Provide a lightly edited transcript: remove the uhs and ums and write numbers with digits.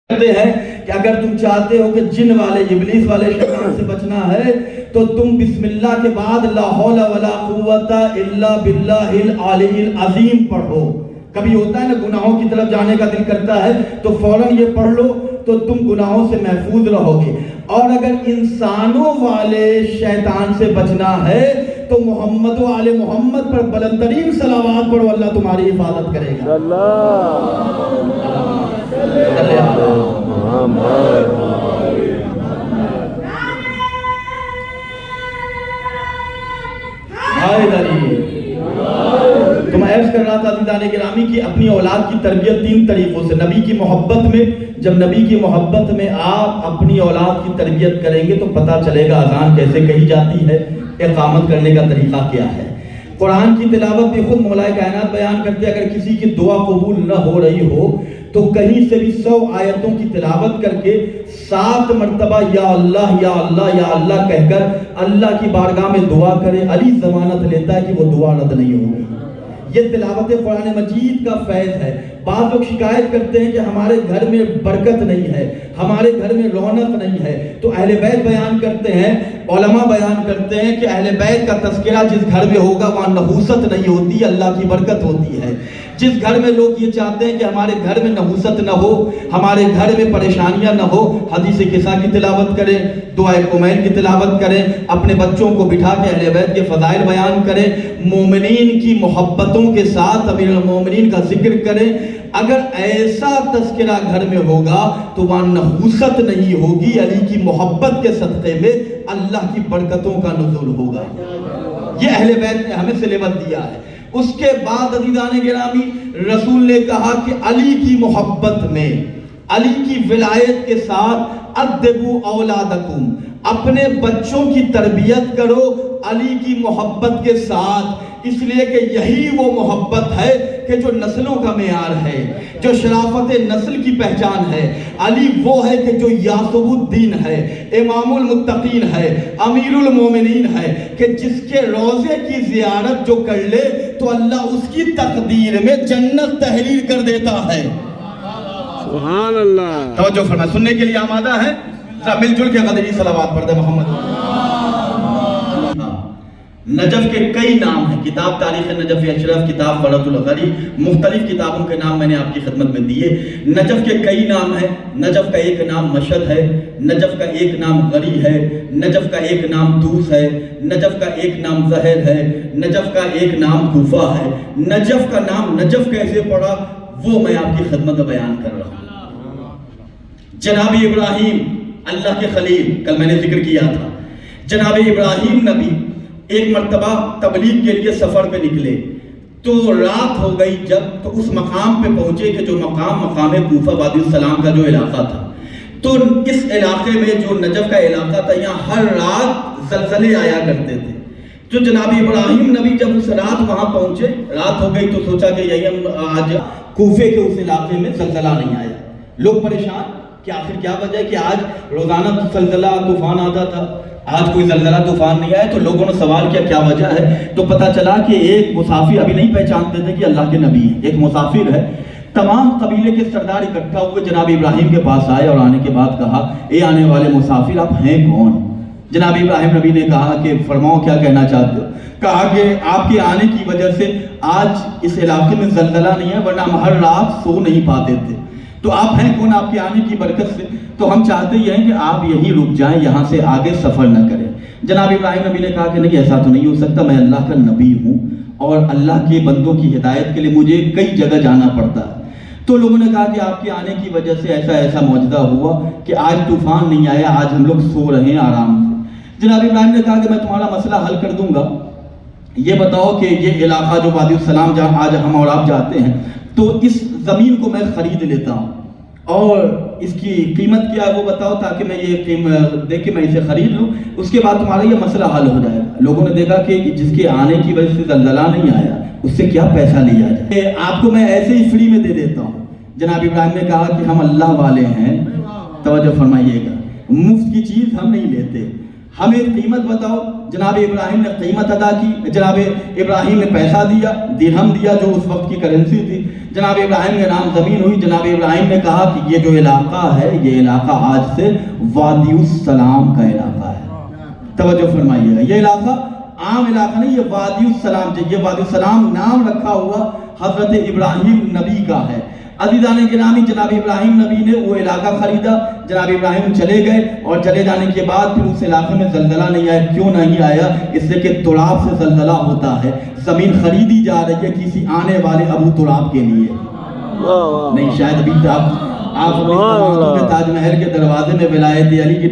کہتے ہیں کہ اگر تم چاہتے ہو کہ جن والے ابلیس والے شیطان سے بچنا ہے تو تم بسم اللہ کے بعد لا حول ولا قوت الا باللہ العلی العظیم پڑھو. کبھی ہوتا ہے نا گناہوں کی طرف جانے کا دل کرتا ہے تو فوراً یہ پڑھ لو تو تم گناہوں سے محفوظ رہو گے. اور اگر انسانوں والے شیطان سے بچنا ہے تو محمد و آل محمد پر بلند ترین صلوات پڑھو، اللہ تمہاری حفاظت کرے گا. تو میں عرض کر رہا تھا عزیزان گرامی کی اپنی اولاد کی تربیت تین طریقوں سے. نبی کی محبت میں، جب نبی کی محبت میں آپ اپنی اولاد کی تربیت کریں گے تو پتہ چلے گا اذان کیسے کہی جاتی ہے، اقامت کرنے کا طریقہ کیا ہے. قرآن کی تلاوت بھی خود مولا کائنات بیان کرتے ہیں اگر کسی کی دعا قبول نہ ہو رہی ہو تو کہیں سے بھی 100 آیتوں کی تلاوت کر کے 7 مرتبہ یا اللہ یا اللہ یا اللہ کہہ کر اللہ کی بارگاہ میں دعا کرے. علی ضمانت لیتا ہے کہ وہ دعا رد نہیں ہوگی. یہ تلاوت قرآن مجید کا فیض ہے. بعض لوگ شکایت کرتے ہیں کہ ہمارے گھر میں برکت نہیں ہے، ہمارے گھر میں رونق نہیں ہے. تو اہل بیت بیان کرتے ہیں، علماء بیان کرتے ہیں کہ اہل بیت کا تذکرہ جس گھر میں ہوگا وہاں نحوست نہیں ہوتی، اللہ کی برکت ہوتی ہے. جس گھر میں لوگ یہ چاہتے ہیں کہ ہمارے گھر میں نحوست نہ ہو، ہمارے گھر میں پریشانیاں نہ ہو، حدیث قصہ کی تلاوت کریں، دعائے کمیل کی تلاوت کریں، اپنے بچوں کو بٹھا کے اہل بیت کے فضائل بیان کریں، مومنین کی محبتوں کے ساتھ امیر المومنین کا ذکر کریں. اگر ایسا تذکرہ گھر میں ہوگا تو وہاں نحوست نہیں ہوگی، علی کی محبت کے صدقے میں اللہ کی برکتوں کا نزول ہوگا. یہ اہل بیت نے ہمیں سلیبس دیا ہے. اس کے بعد عزیزان گرامی رسول نے کہا کہ علی کی محبت میں، علی کی ولایت کے ساتھ ادبوا اولادکم، اپنے بچوں کی تربیت کرو علی کی محبت کے ساتھ. اس لیے کہ یہی وہ محبت ہے کہ جو نسلوں کا معیار ہے، جو شرافت نسل کی پہچان ہے. علی وہ ہے کہ جو یاسب الدین ہے، امام المتقین ہے، امیر المومنین ہے، کہ جس کے روضے کی زیارت جو کر لے تو اللہ اس کی تقدیر میں جنت تحریر کر دیتا ہے. سبحان اللہ. توجہ فرمائیں، سننے کے لیے آمادہ ہے؟ مل جل کے قدری صلوات پڑھ دے محمد. نجف کے کئی نام ہیں. کتاب تاریخ نجف اشرف، کتاب فرۃ الغری، مختلف کتابوں کے نام میں نے آپ کی خدمت میں دیے. نجف کے کئی نام ہیں. نجف کا ایک نام مشہد ہے، نجف کا ایک نام غری ہے، نجف کا ایک نام دوس ہے، نجف کا ایک نام زہر ہے، نجف کا ایک نام کوفہ ہے. نجف کا نام نجف کیسے پڑا وہ میں آپ کی خدمت میں بیان کر رہا ہوں. جناب ابراہیم اللہ کے خلیل، کل میں نے ذکر کیا تھا. جناب ابراہیم نبی ایک مرتبہ تبلیغ کے لیے سفر پہ نکلے تو رات ہو گئی جب، تو اس مقام پہ پہنچے کہ جو مقام کوفہ وادی السلام کا جو علاقہ تھا. تو اس علاقے میں جو نجف کا علاقہ تھا یہاں ہر رات زلزلے آیا کرتے تھے. جو جناب ابراہیم نبی جب اس رات وہاں پہنچے، رات ہو گئی تو سوچا کہ یہی آج کوفے کے اس علاقے میں زلزلہ نہیں آیا. لوگ پریشان کہ آخر کیا وجہ ہے کہ آج روزانہ زلزلہ طوفان آتا تھا، آج کوئی زلزلہ طوفان نہیں آیا. تو لوگوں نے سوال کیا کیا وجہ ہے. تو پتہ چلا کہ ایک مسافر، ابھی نہیں پہچانتے تھے کہ اللہ کے نبی ہیں، ایک مسافر ہے. تمام قبیلے کے سردار اکٹھا ہوئے جناب ابراہیم کے پاس آئے اور آنے کے بعد کہا اے آنے والے مسافر آپ ہیں کون؟ جناب ابراہیم نبی نے کہا کہ فرماؤ کیا کہنا چاہتے ہو. کہا کہ آپ کے آنے کی وجہ سے آج اس علاقے میں زلزلہ نہیں ہے ورنہ ہم ہر رات سو نہیں پاتے تھے. تو آپ ہیں کون؟ آپ کے آنے کی برکت سے تو ہم چاہتے ہی ہیں کہ آپ یہیں رک جائیں، یہاں سے آگے سفر نہ کریں. جناب ابراہیم نبی نے کہا کہ نہیں ایسا تو نہیں ہو سکتا، میں اللہ کا نبی ہوں اور اللہ کے بندوں کی ہدایت کے لیے مجھے کئی جگہ جانا پڑتا ہے. تو لوگوں نے کہا کہ آپ کے آنے کی وجہ سے ایسا معجزہ ہوا کہ آج طوفان نہیں آیا، آج ہم لوگ سو رہے ہیں آرام سے. جناب ابراہیم نے کہا کہ میں تمہارا مسئلہ حل کر دوں گا. یہ بتاؤ کہ یہ علاقہ جو وادی السلام جہاں آج ہم اور آپ جاتے ہیں تو اس زمین کو میں خرید لیتا ہوں اور اس کی قیمت کیا ہے وہ بتاؤ تاکہ میں یہ قیمت دیکھ کے میں اسے خرید لوں. اس کے بعد تمہارا یہ مسئلہ حل ہو جائے گا. لوگوں نے دیکھا کہ جس کے آنے کی وجہ سے زلزلہ نہیں آیا اس سے کیا پیسہ لیا جائے، آپ کو میں ایسے ہی فری میں دے دیتا ہوں. جناب ابراہیم نے کہا کہ ہم اللہ والے ہیں، توجہ فرمائیے گا، مفت کی چیز ہم نہیں لیتے، ہمیں قیمت بتاؤ. جناب ابراہیم نے قیمت ادا کی. جناب ابراہیم نے پیسہ دیا، درہم دیا جو اس وقت کی کرنسی تھی. جناب ابراہیم کا نام زمین ہوئی. جناب ابراہیم نے کہا کہ یہ جو علاقہ ہے یہ علاقہ آج سے وادی السلام کا علاقہ ہے. توجہ فرمائیے گا, یہ علاقہ عام علاقہ نہیں, یہ وادی السلام, یہ وادی السلام نام رکھا ہوا حضرت ابراہیم نبی کا ہے. عزیزان گرامی, جناب ابراہیم نبی نے وہ علاقہ خریدا. جناب ابراہیم چلے گئے اور چلے جانے کے بعد پھر اس علاقے میں زلزلہ نہیں آیا. کیوں نہیں آیا؟ اس لیے کہ تراب سے زلزلہ ہوتا ہے. زمین خریدی جا رہی ہے کسی آنے والے ابو تراب کے لیے. نہیں, شاید ابھی آپ تاج محل کے دروازے میں ولایت علی کی